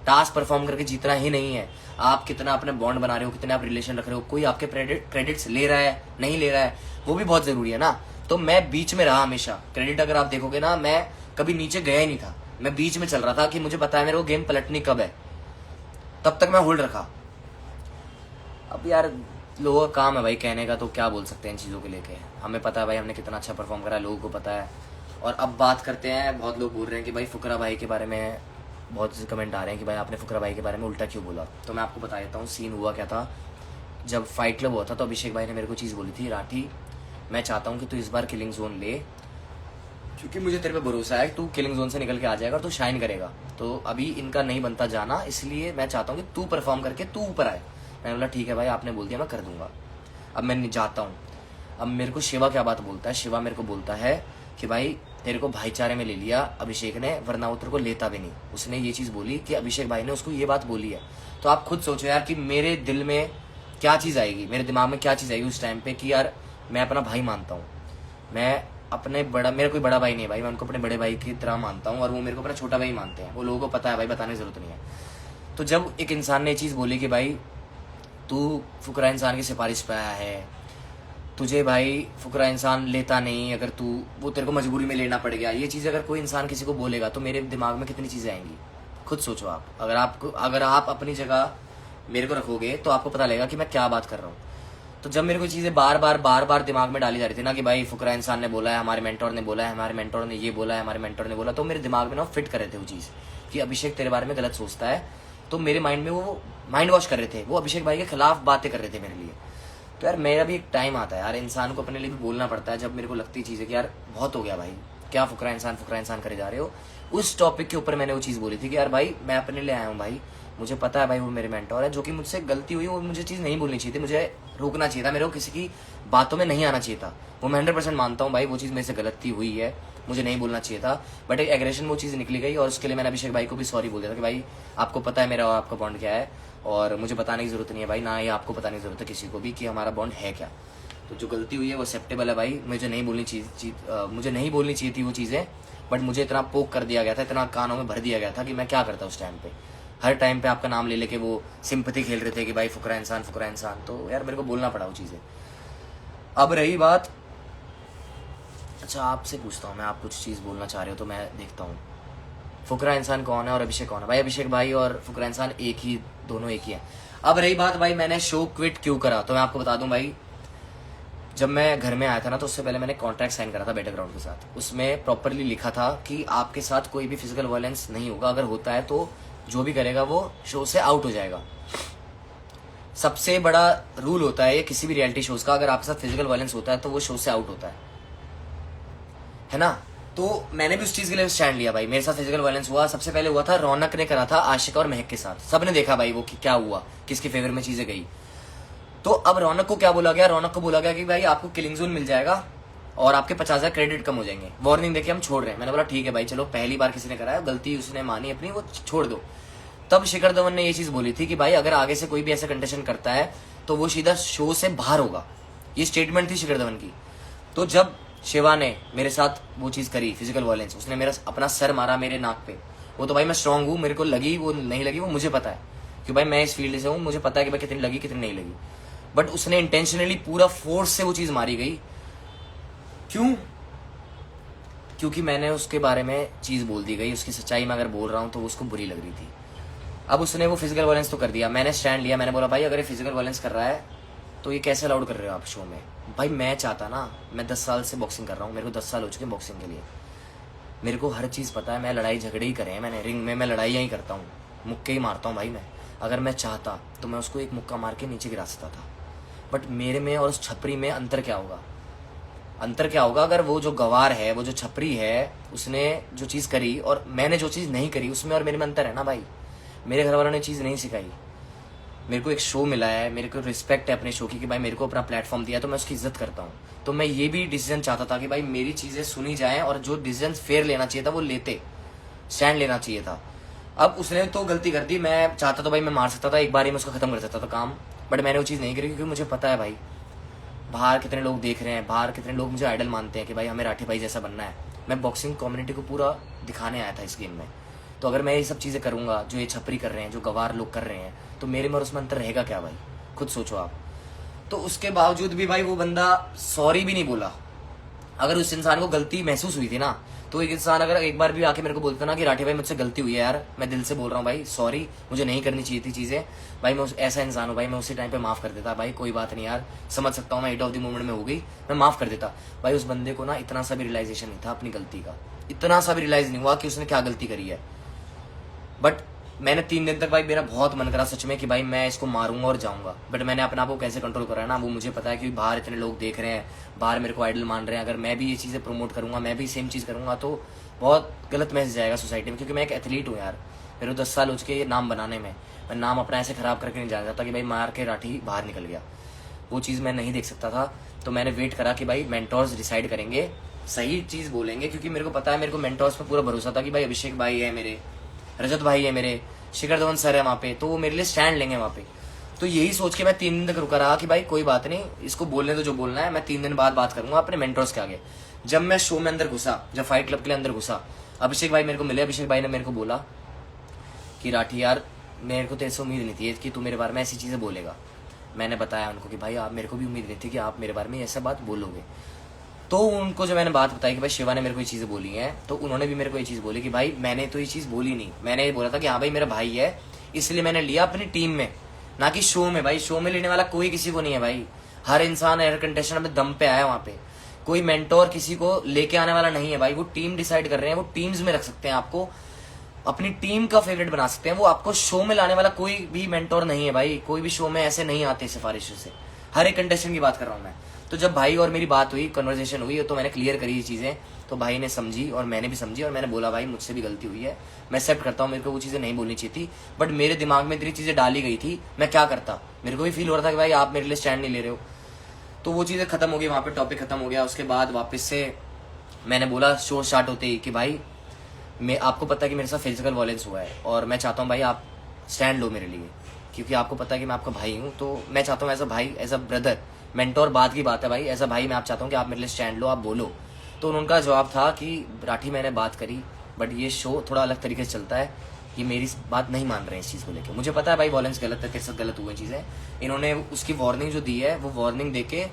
टास्क परफॉर्म करके जीतना ही नहीं है, आप कितना अपने बॉन्ड बना रहे हो, कितने आप रिलेशन रख रहे हो, कोई आपके क्रेडिट्स ले रहा है नहीं ले रहा है वो भी बहुत जरूरी है ना। तो मैं बीच में रहा हमेशा, क्रेडिट अगर आप देखोगे ना मैं कभी नीचे गया ही नहीं था, मैं बीच में चल रहा था कि मुझे पता है मेरे को गेम पलटनी कब है, तब तक मैं होल्ड रखा। अब यार लोगों का काम है भाई कहने का, तो क्या बोल सकते हैं इन चीज़ों को लेके, हमें पता है भाई हमने कितना अच्छा परफॉर्म करा है, लोगों को पता है। और अब बात करते हैं, बहुत लोग बोल रहे हैं कि भाई फुकरा भाई के बारे में बहुत से कमेंट आ रहे हैं कि भाई आपने फुकरा भाई के बारे में उल्टा क्यों बोला। तो मैं आपको बता देता हूँ सीन हुआ क्या था। जब फाइट क्लब हुआ था तो अभिषेक भाई ने मेरे को चीज़ बोली थी, राठी मैं चाहता हूँ कि तू इस बार किलिंग जोन ले, क्योंकि मुझे तेरे पे भरोसा है तू किलिंग जोन से निकल के आ जाएगा और तू शाइन करेगा। तो अभी इनका नहीं बनता जाना, इसलिए मैं चाहता हूँ कि तू परफॉर्म करके तू ऊपर आए। मैंने बोला ठीक है भाई आपने बोल दिया मैं कर दूंगा। अब मैं जाता हूँ। अब मेरे को शिवा क्या बात बोलता है, शिवा मेरे को बोलता है कि भाई तेरे को भाईचारे में ले लिया अभिषेक ने, वरना वो तेरे को लेता भी नहीं। उसने ये चीज़ बोली कि अभिषेक भाई ने उसको ये बात बोली है। तो आप खुद सोचो यार कि मेरे दिल में क्या चीज़ आएगी, मेरे दिमाग में क्या चीज़ आएगी उस टाइम पे कि यार मैं अपना भाई मानता हूँ, मैं अपने बड़ा, मेरा कोई बड़ा भाई नहीं है भाई, मैं उनको अपने बड़े भाई की तरह मानता हूँ और वो मेरे को अपना छोटा भाई मानते हैं। वो लोगों को पता है भाई, बताने की जरूरत नहीं है। तो जब एक इंसान ने ये चीज़ बोली कि भाई तू फुकरा इंसान की सिफारिश पे आया है, तुझे भाई फुकरा इंसान लेता नहीं, अगर तू, वो तेरे को मजबूरी में लेना पड़ गया, ये चीज़ अगर कोई इंसान किसी को बोलेगा तो मेरे दिमाग में कितनी चीज़ें आएंगी, खुद सोचो आप। अगर आप अपनी जगह मेरे को रखोगे तो आपको पता लगेगा कि मैं क्या बात कर रहा हूँ। तो जब मेरे को चीज़ें बार बार दिमाग में डाली जा रही थी ना कि भाई फुकरा इंसान ने बोला है, हमारे मेंटोर ने बोला है, हमारे मेंटोर ने ये बोला है, हमारे मेंटोर ने बोला, तो मेरे दिमाग में ना फिट कर रहे थे वो चीज़ कि अभिषेक तेरे बारे में गलत सोचता है। तो मेरे माइंड में वो माइंड वॉश कर रहे थे, वो अभिषेक भाई के खिलाफ बातें कर रहे थे मेरे लिए। तो यार मेरा भी एक टाइम आता है यार, इंसान को अपने लिए भी बोलना पड़ता है जब मेरे को लगती चीज़ है कि यार बहुत हो गया भाई, क्या फुकरा इंसान करे जा रहे हो। उस टॉपिक के ऊपर मैंने वो चीज़ बोली थी कि यार भाई मैं अपने लिए आया हूँ भाई, मुझे पता है भाई वो मेरे मेंटोर है, जो कि मुझसे गलती हुई, वो मुझे चीज़ नहीं बोलनी चाहिए थी, मुझे रोकना चाहिए था, मेरे को किसी की बातों में नहीं आना चाहिए था। वो मैं 100% मानता हूँ भाई, वो चीज़ मेरे से गलती हुई है, मुझे नहीं बोलना चाहिए था, बट एक एग्रेशन वो चीज़ निकली गई और उसके लिए मैंने अभिषेक भाई को भी सॉरी बोल दिया था कि भाई आपको पता है मेरा और आपका बॉन्ड क्या है और मुझे बताने की जरूरत नहीं है भाई, ना ये आपको बताने की जरूरत है किसी को भी कि हमारा बॉन्ड है क्या। तो जो गलती हुई है वो एक्सेप्टेबल है भाई, मुझे नहीं बोलनी चाहिए थी वो चीज़ें, बट मुझे इतना पोक कर दिया गया था, इतना कानों में भर दिया गया था कि मैं क्या करता उस टाइम पे। हर टाइम पे आपका नाम ले लेके वो सिंपैथी खेल रहे थे कि भाई फुकरा इंसान, तो यार मेरे को बोलना पड़ा वो चीज़ें। अब रही बात, अच्छा आपसे पूछता हूँ मैं, आप कुछ चीज़ बोलना चाह रहे हो तो मैं देखता हूँ। फुकरा इंसान कौन है और अभिषेक कौन है? भाई अभिषेक भाई और फुकरा इंसान एक ही, दोनों एक ही है। अब रही बात भाई मैंने शो क्विट क्यों करा, तो मैं आपको बता दूं भाई, जब मैं घर में आया था ना तो उससे पहले मैंने कॉन्ट्रैक्ट साइन करा था बैटरग्राउंड के साथ। उसमें प्रॉपरली लिखा था कि आपके साथ कोई भी फिजिकल वायलेंस नहीं होगा, अगर होता है तो जो भी करेगा वो शो से आउट हो जाएगा। सबसे बड़ा रूल होता है ये किसी भी रियलिटी शोज का, अगर आपके साथ फिजिकल वायलेंस होता है तो वो शो से आउट होता है ना। तो मैंने भी उस चीज के लिए स्टैंड लिया भाई। मेरे साथ फिजिकल वायलेंस हुआ, सबसे पहले हुआ था रौनक ने करा था आशिका और महक के साथ, सबने देखा भाई वो क्या हुआ, किसके फेवर में चीजें गई। तो अब रौनक को क्या बोला गया, रौनक को बोला गया कि भाई आपको किलिंग जोन मिल जाएगा और आपके 50,000 क्रेडिट कम हो जाएंगे, वार्निंग देके हम छोड़ रहे हैं। मैंने बोला ठीक है भाई, चलो पहली बार किसी ने कराया, गलती उसने मानी अपनी, वो छोड़ दो। तब शिखर धवन ने ये चीज बोली थी कि भाई अगर आगे से कोई भी ऐसा कंटेस्टेंट करता है तो वो सीधा शो से बाहर होगा, ये स्टेटमेंट थी शिखर धवन की। तो जब शिवा ने मेरे साथ वो चीज करी फिजिकल वायलेंस, उसने मेरा अपना सर मारा मेरे नाक पे, वो तो भाई मैं स्ट्रांग हूँ, मेरे को लगी वो नहीं लगी वो मुझे पता है, कि भाई मैं इस फील्ड से हूँ, मुझे पता है कि भाई कितनी लगी कितनी नहीं लगी। बट उसने इंटेंशनली पूरा फोर्स से वो चीज मारी गई। क्यों? क्योंकि मैंने उसके बारे में चीज बोल दी गई, उसकी सच्चाई में अगर बोल रहा हूँ तो उसको बुरी लग रही थी। अब उसने वो फिजिकल वायलेंस तो कर दिया, मैंने स्टैंड लिया, मैंने बोला भाई अगर ये फिजिकल वायलेंस कर रहा है तो ये कैसे अलाउड कर रहे हो आप शो में। भाई मैं चाहता ना, मैं 10 साल से बॉक्सिंग कर रहा हूँ, मेरे को 10 साल हो चुके हैं बॉक्सिंग के लिए, मेरे को हर चीज़ पता है, मैं लड़ाई झगड़े ही करे हैं मैंने, रिंग में मैं लड़ाइयाँ ही करता हूँ, मुक्के ही मारता हूँ भाई मैं। अगर मैं चाहता तो मैं उसको एक मुक्का मार के नीचे गिरा सकता था। बट मेरे में और उस छपरी में अंतर क्या होगा, अगर वो जो गवार है, वो जो छपरी है, उसने जो चीज़ करी और मैंने जो चीज़ नहीं करी, उसमें और मेरे में अंतर है ना भाई। मेरे घर वालों ने चीज़ नहीं सिखाई, मेरे को एक शो मिला है, मेरे को रिस्पेक्ट है अपने शो की कि भाई मेरे को अपना प्लेटफॉर्म दिया तो मैं उसकी इज्जत करता हूँ। तो मैं ये भी डिसीजन चाहता था कि भाई मेरी चीज़ें सुनी जाएं और जो डिसीजन फेयर लेना चाहिए था वो लेते, स्टैंड लेना चाहिए था। अब उसने तो गलती कर दी, मैं चाहता तो भाई मैं मार सकता था, एक बार ही में उसको खत्म कर सकता था काम, बट मैंने वो चीज़ नहीं करी क्योंकि मुझे पता है भाई बाहर कितने लोग देख रहे हैं, बाहर कितने लोग मुझे आइडल मानते हैं कि भाई हमें राठी भाई जैसा बनना है। मैं बॉक्सिंग कम्युनिटी को पूरा दिखाने आया था इस गेम में, तो अगर मैं ये सब चीज़ें करूँगा जो ये छपरी कर रहे हैं, जो गवार लोग कर रहे हैं, तो मेरे में और उसमें अंतर रहेगा क्या भाई, खुद सोचो आप। तो उसके बावजूद भी भाई वो बंदा सॉरी भी नहीं बोला। अगर उस इंसान को गलती महसूस हुई थी ना, तो एक इंसान अगर एक बार भी आके मेरे को बोलता ना कि राठी भाई मुझसे गलती हुई है यार, मैं दिल से बोल रहा हूँ भाई, सॉरी, मुझे नहीं करनी चाहिए थी चीज़ें, भाई मैं ऐसा इंसान हूँ भाई, मैं उसी टाइम पे माफ़ कर देता, भाई कोई बात नहीं यार, समझ सकता हूँ मैं, हीट ऑफ द मोमेंट में हो गई, मैं माफ़ कर देता। भाई उस बंदे को ना इतना सा भी रियलाइजेशन नहीं था अपनी गलती का, इतना सा भी रियलाइज नहीं हुआ कि उसने क्या गलती करी है। बट मैंने 3 दिन तक भाई मेरा बहुत मन करा सच में कि भाई मैं इसको मारूंगा और जाऊंगा, बट मैंने अपने आप को कैसे कंट्रोल करा है ना, वो मुझे पता है कि बाहर इतने लोग देख रहे हैं, बाहर मेरे को आइडल मान रहे हैं, अगर मैं भी ये चीज़ें प्रमोट करूंगा, मैं भी सेम चीज़ करूंगा तो बहुत गलत मैसेज जाएगा सोसाइटी में। क्योंकि मैं एक एथलीट हूँ यार, मेरे को 10 साल हो चुके ये नाम बनाने में, मैं नाम अपना ऐसे खराब करके नहीं जाना चाहता कि भाई मार के राठी बाहर निकल गया, वो चीज़ मैं नहीं देख सकता था। तो मैंने वेट करा कि भाई मेंटोर्स डिसाइड करेंगे, सही चीज़ बोलेंगे, क्योंकि मेरे को पता है, मेरे को मेंटोर्स पर पूरा भरोसा था कि भाई अभिषेक भाई है मेरे, रजत भाई है मेरे, शिखर धवन सर है वहाँ पे, तो वो मेरे लिए स्टैंड लेंगे वहाँ पे। तो यही सोच के मैं 3 दिन तक रुका रहा कि भाई कोई बात नहीं, इसको बोलने तो जो बोलना है, मैं 3 दिन बाद बात करूंगा अपने मेंटर्स के आगे। जब मैं शो में अंदर घुसा, जब फाइट क्लब के लिए अंदर घुसा, अभिषेक भाई मेरे को मिले। अभिषेक भाई ने मेरे को बोला कि राठी यार, मेरे को तेरे से उम्मीद नहीं थी कि तू मेरे बारे में ऐसी चीज़ें बोलेगा। मैंने बताया उनको कि भाई आप, मेरे को भी उम्मीद नहीं थी कि आप मेरे बारे में ऐसा बात बोलोगे। तो उनको जो मैंने बात बताई कि भाई शिवा ने मेरे को ये चीज़ें बोली हैं, तो उन्होंने भी मेरे को ये चीज़ बोली कि भाई मैंने तो ये चीज़ बोली नहीं, मैंने ये बोला था कि हाँ भाई मेरा भाई है, इसलिए मैंने लिया अपनी टीम में, ना कि शो में। भाई शो में लेने वाला कोई किसी को नहीं है भाई, हर इंसान हर कंटेस्टेंट अपने दम पे आया वहाँ पे। कोई मेंटोर किसी को लेके आने वाला नहीं है भाई, वो टीम डिसाइड कर रहे हैं, वो टीम्स में रख सकते हैं आपको, अपनी टीम का फेवरेट बना सकते हैं। वो आपको शो में लाने वाला कोई भी मेंटोर नहीं है भाई, कोई भी शो में ऐसे नहीं आते सिफारिशों से। हर एक कंटेस्टेंट की बात कर रहा हूँ मैं। तो जब भाई और मेरी बात हुई, कन्वर्सेशन हुई, तो मैंने क्लियर करी ये चीज़ें, तो भाई ने समझी और मैंने भी समझी, और मैंने बोला भाई मुझसे भी गलती हुई है, मैं एक्सेप्ट करता हूँ, मेरे को वो चीज़ें नहीं बोलनी चाहिए थी, बट मेरे दिमाग में इतनी चीज़ें डाली गई थी, मैं क्या करता। मेरे को भी फील हो रहा था कि भाई आप मेरे लिए स्टैंड नहीं ले रहे हो। तो वो चीज़ें खत्म हो गई, वहाँ पे टॉपिक खत्म हो गया। उसके बाद वापस से मैंने बोला शो स्टार्ट होते ही कि भाई मैं, आपको पता है कि मेरे साथ फिजिकल वायलेंस हुआ है, और मैं चाहता हूँ भाई आप स्टैंड लो मेरे लिए, क्योंकि आपको पता है कि मैं आपका भाई हूँ। तो मैं चाहता हूँ एज अ भाई, एज अ ब्रदर, मेंटोर बात की बात है भाई, एज अ भाई मैं आप चाहता हूँ कि आप मेरे लिए स्टैंड लो, आप बोलो। तो उनका जवाब था कि राठी मैंने बात करी, बट ये शो थोड़ा अलग तरीके से चलता है, ये मेरी बात नहीं मान रहे हैं इस चीज़ को लेकर। मुझे पता है भाई वायलेंस गलत है, तेरे साथ गलत हुई चीज़ें, इन्होंने उसकी वार्निंग जो दी है, वो वार्निंग देके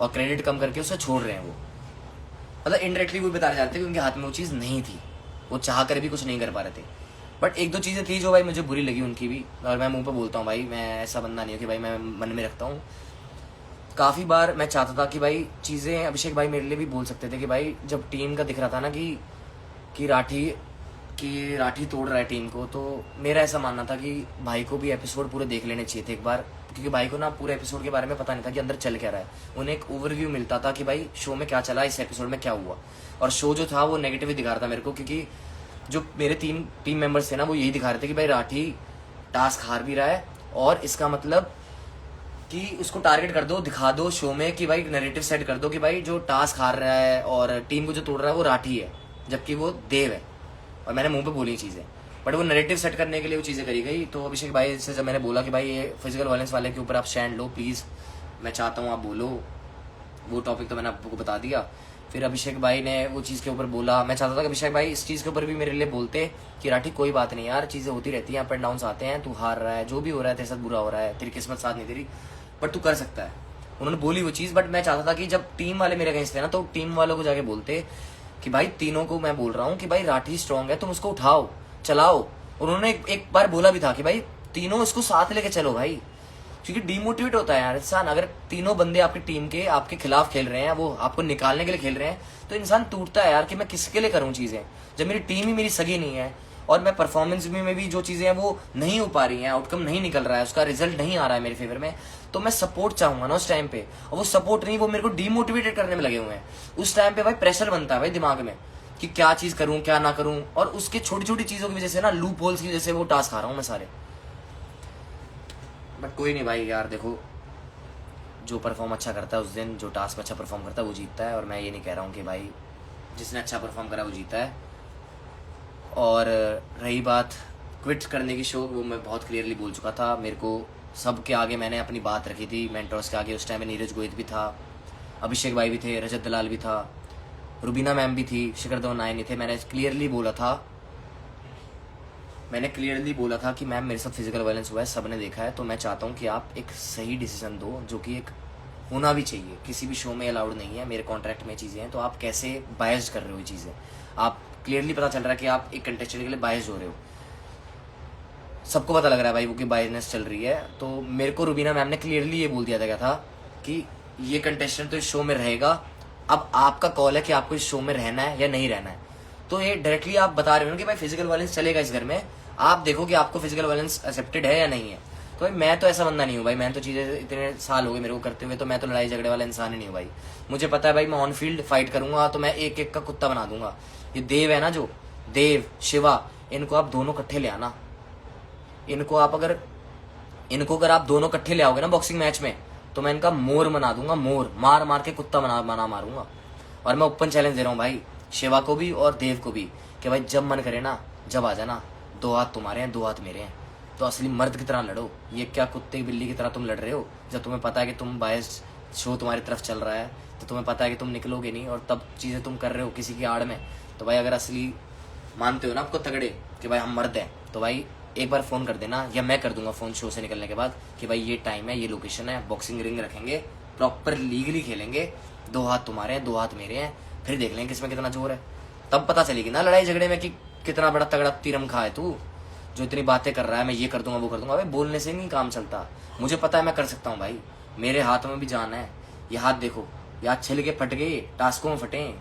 और क्रेडिट कम करके उसे छोड़ रहे हैं। वो मतलब इनडायरेक्टली वो बताना चाहते हैं कि उनके हाथ में वो चीज़ नहीं थी, वो चाह कर भी कुछ नहीं कर पा रहे थे। बट एक दो चीज़ें थी जो भाई मुझे बुरी लगी उनकी भी, और मैं मुंह पे बोलता हूँ भाई, मैं ऐसा बंदा नहीं हूँ कि भाई मैं मन में रखता हूँ। काफ़ी बार मैं चाहता था कि भाई चीज़ें, अभिषेक भाई मेरे लिए भी बोल सकते थे कि भाई जब टीम का दिख रहा था ना कि राठी तोड़ रहा है टीम को, तो मेरा ऐसा मानना था कि भाई को भी एपिसोड पूरे देख लेने चाहिए थे एक बार, क्योंकि भाई को ना पूरे एपिसोड के बारे में पता नहीं था कि अंदर चल क्या रहा है। उन्हें एक ओवरव्यू मिलता था कि भाई शो में क्या चला, इस एपिसोड में क्या हुआ, और शो जो था वो नेगेटिव दिखा रहा था मेरे को, क्योंकि जो मेरे टीम मेंबर्स थे ना, वो यही दिखा रहे थे कि भाई राठी टास्क हार भी रहा है, और इसका मतलब कि उसको टारगेट कर दो, दिखा दो शो में कि भाई नैरेटिव सेट कर दो कि भाई जो टास्क हार रहा है और टीम को जो तोड़ रहा है वो राठी है, जबकि वो देव है। और मैंने मुंह पे बोली चीज़ें, बट वो नैरेटिव सेट करने के लिए वो चीज़ें करी गई। तो अभिषेक भाई से जब मैंने बोला कि भाई ये फिजिकल वायलेंस वाले के ऊपर आप स्टैंड लो प्लीज़, मैं चाहता हूँ आप बोलो, वो टॉपिक तो मैंने आपको बता दिया। फिर अभिषेक भाई ने वो चीज़ के ऊपर बोला, मैं चाहता था कि अभिषेक भाई इस चीज़ के ऊपर भी मेरे लिए बोलते कि राठी कोई बात नहीं यार, चीज़ें होती रहती हैं, अप एंड डाउन्स आते हैं, तू हार रहा है, जो भी हो रहा है तेरे साथ बुरा हो रहा है, तेरी किस्मत साथ नहीं दे रही, बट तू कर सकता है। उन्होंने बोली वो चीज़, बट मैं चाहता था कि जब टीम वाले मेरे अगेंस्ट थे ना, तो टीम वालों को जाके बोलते कि भाई तीनों को मैं बोल रहा हूँ कि भाई राठी स्ट्रांग है, तुम उसको उठाओ चलाओ। उन्होंने एक बार बोला भी था कि भाई तीनों इसको साथ लेके चलो भाई, क्योंकि डिमोटिवेट होता है यार इंसान। अगर तीनों बंदे आपकी टीम के आपके खिलाफ खेल रहे हैं, वो आपको निकालने के लिए खेल रहे हैं, तो इंसान टूटता है यार कि मैं किसके लिए करूँ चीज़ें, जब मेरी टीम ही मेरी सगी नहीं है, और मैं परफॉर्मेंस में भी जो चीज़ें हैं वो नहीं हो पा रही हैं, आउटकम नहीं निकल रहा है, उसका रिजल्ट नहीं आ रहा है मेरे फेवर में, तो मैं सपोर्ट चाहूंगा ना उस टाइम पे, और वो सपोर्ट नहीं, वो मेरे को डीमोटिवेटेड करने में लगे हुए हैं। उस टाइम पे भाई प्रेशर बनता है भाई दिमाग में कि क्या चीज़ करूँ क्या ना करूँ, और उसके छोटी छोटी चीज़ों की वजह से ना, लूप होल्स की वजह से वो टास्क आ रहा हूँ मैं सारे। बट कोई नहीं भाई यार, देखो जो परफॉर्म अच्छा करता है उस दिन, जो टास्क अच्छा परफॉर्म करता है वो जीतता है, और मैं ये नहीं कह रहा हूँ कि भाई जिसने अच्छा परफॉर्म करा वो जीता है। और रही बात क्विट करने की शो, वो मैं बहुत क्लियरली बोल चुका था, मेरे को सबके आगे मैंने अपनी बात रखी थी, मेंटर्स के आगे। उस टाइम में नीरज गोहित भी था, अभिषेक भाई भी थे, रजत दलाल भी था, रुबीना मैम भी थी, शिखर धवन नायनी थे। मैंने क्लियरली बोला था कि मैम मेरे साथ फिजिकल वायलेंस हुआ है, सबने देखा है, तो मैं चाहता हूँ कि आप एक सही डिसीजन दो, जो कि एक होना भी चाहिए, किसी भी शो में अलाउड नहीं है, मेरे कॉन्ट्रैक्ट में चीज़ें हैं, तो आप कैसे बायस्ड कर रहे हो ये चीज़ें, आप क्लियरली पता चल रहा है कि आप एक कंटेस्टेंट के लिए बायस्ड हो रहे हो, सबको पता लग रहा है भाई वो कि बायसनेस चल रही है। तो मेरे को रुबीना मैम ने क्लियरली ये बोल दिया गया था कि ये कंटेस्टेंट तो इस शो में रहेगा, अब आपका कॉल है कि आपको इस शो में रहना है या नहीं रहना है। तो ये डायरेक्टली आप बता रहे हो कि भाई फिजिकल वायलेंस चलेगा इस घर में, आप देखो कि आपको फिजिकल वायलेंस एक्सेप्टेड है या नहीं है। तो भाई मैं तो ऐसा बंदा नहीं हूँ भाई, मैं तो चीज़ें इतने साल हो गए मेरे को करते हुए, तो मैं तो लड़ाई झगड़े वाला इंसान ही नहीं हूँ भाई। मुझे पता है भाई मैं ऑन फील्ड फाइट करूंगा तो मैं एक एक का कुत्ता बना दूंगा। ये देव है ना, जो देव शिवा, इनको आप दोनों इकट्ठे ले आना, इनको अगर आप दोनों इकट्ठे ले आओगे ना बॉक्सिंग मैच में, तो मैं इनका मोर बना दूंगा, मोर मार मार के कुत्ता बना मारूंगा। और मैं ओपन चैलेंज दे रहा हूँ भाई शिवा को भी और देव को भी कि भाई जब मन करे ना, जब आ जाना, 2 हाथ तुम्हारे हैं 2 हाथ मेरे हैं, तो असली मर्द की तरह लड़ो। ये क्या कुत्ते बिल्ली की तरह तुम लड़ रहे हो, जब तुम्हें पता है कि तुम बायस्ड शो तुम्हारी तरफ चल रहा है तो तुम्हें पता है कि तुम निकलोगे नहीं, और तब चीज़ें तुम कर रहे हो किसी की आड़ में, तो भाई अगर असली मानते हो ना आपको तगड़े कि भाई हम मर्द हैं, तो भाई एक बार फ़ोन कर देना, या मैं कर दूंगा फ़ोन शो से निकलने के बाद कि भाई ये टाइम है, ये लोकेशन है, बॉक्सिंग रिंग रखेंगे, प्रॉपर लीगली खेलेंगे, 2 हाथ तुम्हारे हैं 2 हाथ मेरे हैं, फिर देख लेंगे किसमें कितना जोर है। तब पता चलेगी ना लड़ाई झगड़े में कि कितना बड़ा तगड़ा तीरम खा है तू, जो इतनी बातें कर रहा है, मैं ये कर दूंगा वो कर दूंगा। भाई बोलने से नहीं काम चलता, मुझे पता है मैं कर सकता हूँ भाई, मेरे हाथ में भी जान है। ये हाथ देखो, ये हाथ छिल के फट गए, टास्कों में फटे।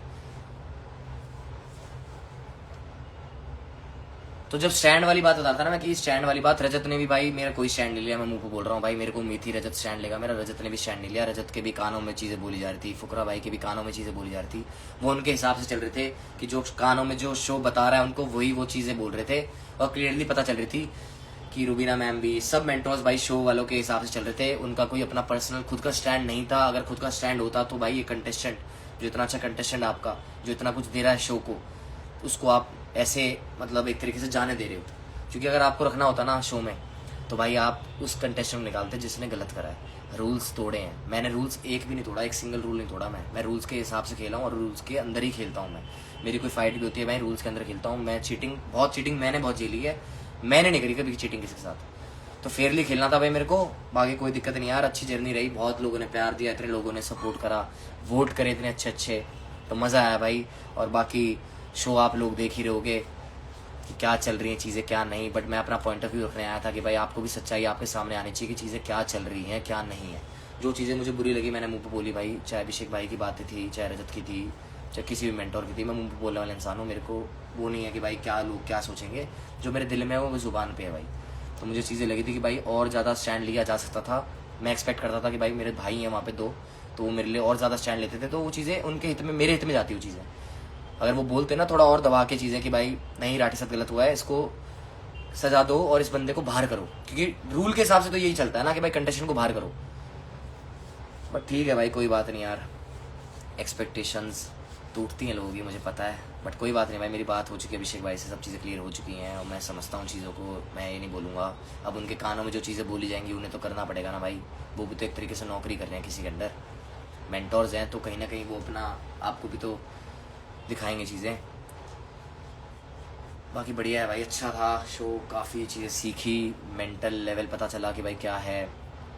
तो जब स्टैंड वाली बात बता था ना मैं, कि स्टैंड वाली बात, रजत ने भी भाई मेरा कोई स्टैंड नहीं लिया, मैं मुंह पे बोल रहा हूँ भाई, मेरे को उम्मीद थी रजत स्टैंड लेगा मेरा, रजत ने भी स्टैंड नहीं लिया। रजत के भी कानों में चीज़ें बोली जा रही थी, फुकरा भाई के भी कानों में चीज़ें बोली जा रही थी, वो उनके हिसाब से चल रहे थे कि जो कानों में जो शो बता रहा है उनको वही वो चीज़ें बोल रहे थे, और क्लियरली पता चल रही थी कि रुबीना मैम भी, सब मेंटोर्स भाई शो वालों के हिसाब से चल रहे थे, उनका कोई अपना पर्सनल खुद का स्टैंड नहीं था। अगर खुद का स्टैंड होता तो भाई ये कंटेस्टेंट, जो इतना अच्छा कंटेस्टेंट आपका, जो इतना कुछ दे रहा है शो को, उसको आप ऐसे मतलब एक तरीके से जाने दे रहे हो। क्योंकि अगर आपको रखना होता ना शो में, तो भाई आप उस कंटेस्टेंट को निकालते जिसने गलत करा है, रूल्स तोड़े हैं। मैंने रूल्स एक भी नहीं तोड़ा, एक सिंगल रूल नहीं तोड़ा, मैं रूल्स के हिसाब से खेला हूँ, और रूल्स के अंदर ही खेलता हूँ मैं। मेरी कोई फाइट भी होती है, मैं रूल्स के अंदर खेलता हूँ। मैं बहुत चीटिंग मैंने बहुत झेली है, मैंने नहीं करी कभी चीटिंग किसी के साथ, तो फेयरली खेलना था भाई मेरे को। बाकी कोई दिक्कत नहीं यार, अच्छी जर्नी रही, बहुत लोगों ने प्यार दिया, इतने लोगों ने सपोर्ट करा, वोट करे इतने अच्छे अच्छे, तो मज़ा आया भाई। और बाकी शो आप लोग देख ही रहोगे कि क्या चल रही हैं चीज़ें क्या नहीं, बट मैं अपना पॉइंट ऑफ व्यू रखने आया था कि भाई आपको भी सच्चाई आपके सामने आनी चाहिए कि चीज़ें क्या चल रही हैं क्या नहीं है। जो चीज़ें मुझे बुरी लगी मैंने मुंह पे बोली भाई, चाहे अभिषेक भाई की बातें थी, चाहे रजत की थी, चाहे किसी भी मेंटोर की थी, मैं मुंह पे बोलने वाला इंसान हूँ। मेरे को वो नहीं है कि भाई क्या लोग क्या सोचेंगे, जो मेरे दिल में है वो ज़ुबान पे है भाई। तो मुझे चीज़ें लगी थी कि भाई और ज़्यादा स्टैंड लिया जा सकता था। मैं एक्सपेक्ट करता था कि भाई मेरे भाई हैं वहाँ पे 2, तो वो मेरे लिए और ज़्यादा स्टैंड लेते थे, तो वो चीज़ें उनके हित में, मेरे हित में जाती वो चीज़ें। अगर वो बोलते ना थोड़ा और दबा के चीज़ें कि भाई नहीं राठी साथ गलत हुआ है, इसको सजा दो और इस बंदे को बाहर करो, क्योंकि रूल के हिसाब से तो यही चलता है ना कि भाई कंटेस्टेंट को बाहर करो। बट ठीक है भाई, कोई बात नहीं यार, एक्सपेक्टेशंस टूटती हैं लोगों की, मुझे पता है, बट कोई बात नहीं भाई, मेरी बात हो चुकी है अभिषेक भाई से, सब चीज़ें क्लियर हो चुकी हैं, और मैं समझता हूँ चीज़ों को, मैं ये नहीं बोलूँगा। अब उनके कानों में जो चीज़ें बोली जाएंगी उन्हें तो करना पड़ेगा ना भाई, वो भी तो एक तरीके से नौकरी कर रहे हैं किसी के अंडर, मेंटोर्स हैं, तो कहीं ना कहीं वो अपना आपको भी तो दिखाएंगे चीज़ें। बाकी बढ़िया है भाई, अच्छा था शो, काफ़ी चीज़ें सीखी, मेंटल लेवल पता चला कि भाई क्या है,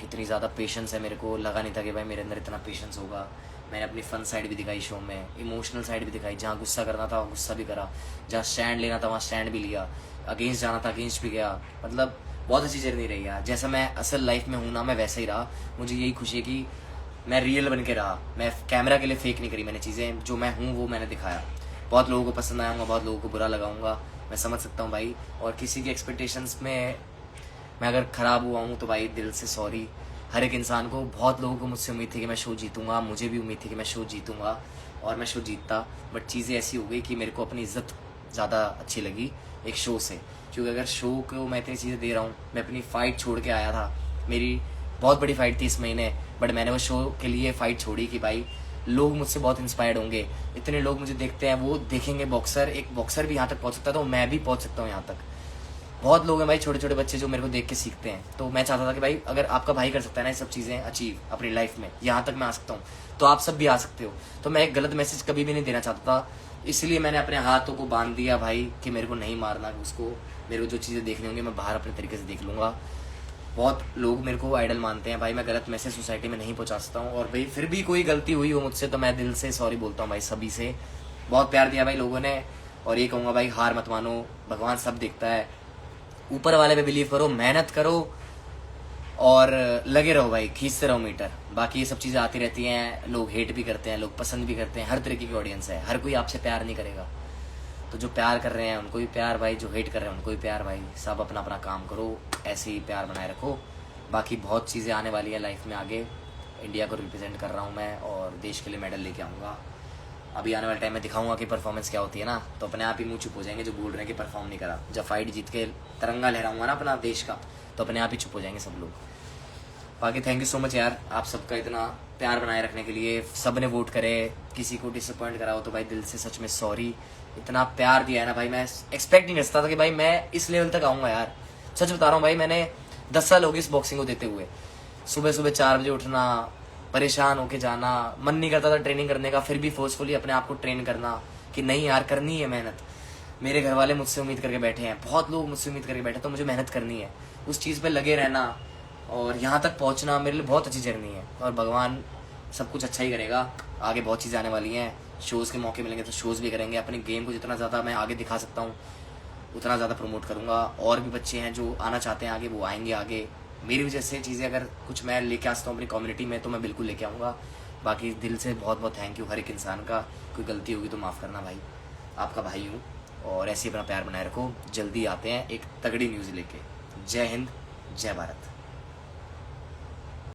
कितनी ज़्यादा पेशेंस है। मेरे को लगा नहीं था कि भाई मेरे अंदर इतना पेशेंस होगा। मैंने अपनी फ़न साइड भी दिखाई शो में, इमोशनल साइड भी दिखाई, जहाँ गुस्सा करना था गुस्सा भी करा, जहाँ स्टैंड लेना था वहाँ स्टैंड भी लिया, अगेंस्ट जाना था अगेंस्ट भी गया। मतलब बहुत अच्छी जर्नी रही यार, जैसा मैं असल लाइफ में हूँ ना मैं वैसा ही रहा। मुझे यही खुशी है कि मैं रियल बन के रहा, मैं कैमरा के लिए फेक नहीं करी मैंने चीज़ें, जो मैं हूँ वो मैंने दिखाया। बहुत लोगों को पसंद आऊँगा, बहुत लोगों को बुरा लगाऊंगा, मैं समझ सकता हूँ भाई, और किसी की एक्सपेक्टेशंस में मैं अगर ख़राब हुआ हूँ तो भाई दिल से सॉरी। हर एक इंसान को, बहुत लोगों को मुझसे उम्मीद थी कि मैं शो जीतूंगा, मुझे भी उम्मीद थी कि मैं शो जीतूंगा, और मैं शो जीतता, बट चीज़ें ऐसी हो गई कि मेरे को अपनी इज्जत ज़्यादा अच्छी लगी एक शो से। क्योंकि अगर शो को मैं इतनी चीज़ें दे रहा हूँ, मैं अपनी फ़ाइट छोड़ के आया था, मेरी बहुत बड़ी फ़ाइट थी इस महीने, बट मैंने वो शो के लिए फ़ाइट छोड़ी कि भाई लोग मुझसे बहुत इंस्पायर्ड होंगे, इतने लोग मुझे देखते हैं, वो देखेंगे बॉक्सर, एक बॉक्सर भी यहाँ तक पहुँच सकता है तो मैं भी पहुँच सकता हूँ यहाँ तक। बहुत लोग हैं भाई, छोटे छोटे बच्चे जो मेरे को देख के सीखते हैं, तो मैं चाहता था कि भाई अगर आपका भाई कर सकता है ना ये सब चीज़ें अचीव अपनी लाइफ में, यहाँ तक मैं आ सकता हूँ, तो आप सब भी आ सकते हो। तो मैं एक गलत मैसेज कभी भी नहीं देना चाहता था, इसलिए मैंने अपने हाथों को बांध दिया भाई कि मेरे को नहीं मारना उसको, मेरे को जो चीज़ें देखनी होंगी मैं बाहर अपने तरीके से देख लूँगा। बहुत लोग मेरे को आइडल मानते हैं भाई, मैं गलत मैसेज सोसाइटी में नहीं पहुँचा सकता हूँ, और भाई फिर भी कोई गलती हुई हो मुझसे तो मैं दिल से सॉरी बोलता हूँ भाई सभी से। बहुत प्यार दिया भाई लोगों ने, और ये कहूँगा भाई हार मत मानो, भगवान सब देखता है, ऊपर वाले पे बिलीव करो, मेहनत करो और लगे रहो भाई, खींचते रहो मीटर। बाकी ये सब चीज़ें आती रहती हैं, लोग हेट भी करते हैं, लोग पसंद भी करते हैं, हर तरीके की ऑडियंस है, हर कोई आपसे प्यार नहीं करेगा। तो जो प्यार कर रहे हैं उनको भी प्यार भाई, जो हेट कर रहे हैं उनको भी प्यार भाई, सब अपना अपना काम करो, ऐसे ही प्यार बनाए रखो। बाकी बहुत चीज़ें आने वाली है लाइफ में आगे, इंडिया को रिप्रेजेंट कर रहा हूँ मैं, और देश के लिए मेडल लेके आऊँगा। अभी आने वाले टाइम में दिखाऊंगा कि परफॉर्मेंस क्या होती है ना, तो अपने आप ही मुंह चुप हो जाएंगे जो बोल रहे हैं कि परफॉर्म नहीं करा। जब फाइट जीत के तिरंगा लहराऊंगा ना अपना देश का, तो अपने आप ही चुप हो जाएंगे सब लोग। बाकी थैंक यू सो मच यार, आप सबका इतना प्यार बनाए रखने के लिए, सब ने वोट करे, किसी को डिसअपॉइंट करा हो तो भाई दिल से सच में सॉरी। इतना प्यार दिया है ना भाई, मैं एक्सपेक्ट नहीं कर सकता था कि भाई मैं इस लेवल तक आऊँगा यार। सच बता रहा हूँ भाई, मैंने 10 साल हो गए इस बॉक्सिंग को देते हुए, सुबह सुबह 4 बजे उठना, परेशान होके जाना, मन नहीं करता था ट्रेनिंग करने का, फिर भी फोर्सफुली अपने आप को ट्रेन करना कि नहीं यार करनी है मेहनत। मेरे घर वाले मुझसे उम्मीद करके बैठे हैं, बहुत लोग मुझसे उम्मीद करके बैठे, तो मुझे मेहनत करनी है, उस चीज़ पे लगे रहना और यहाँ तक पहुँचना मेरे लिए बहुत अच्छी जर्नी है। और भगवान सब कुछ अच्छा ही करेगा, आगे बहुत चीज़ें आने वाली हैं, शोज़ के मौके मिलेंगे तो शोज़ भी करेंगे, अपने गेम को जितना ज़्यादा मैं आगे दिखा सकता हूँ उतना ज़्यादा प्रमोट करूँगा। और भी बच्चे हैं जो आना चाहते हैं आगे, वो आएंगे आगे। मेरी वजह से चीज़ें अगर कुछ मैं लेके आ सकता हूँ अपनी कम्युनिटी में तो मैं बिल्कुल लेके आऊँगा। बाकी दिल से बहुत बहुत थैंक यू हर एक इंसान का, कोई गलती होगी तो माफ़ करना भाई, आपका भाई हूँ। और ऐसे ही अपना प्यार बनाए रखो, जल्दी आते हैं एक तगड़ी न्यूज़ लेके। जय हिंद, जय भारत।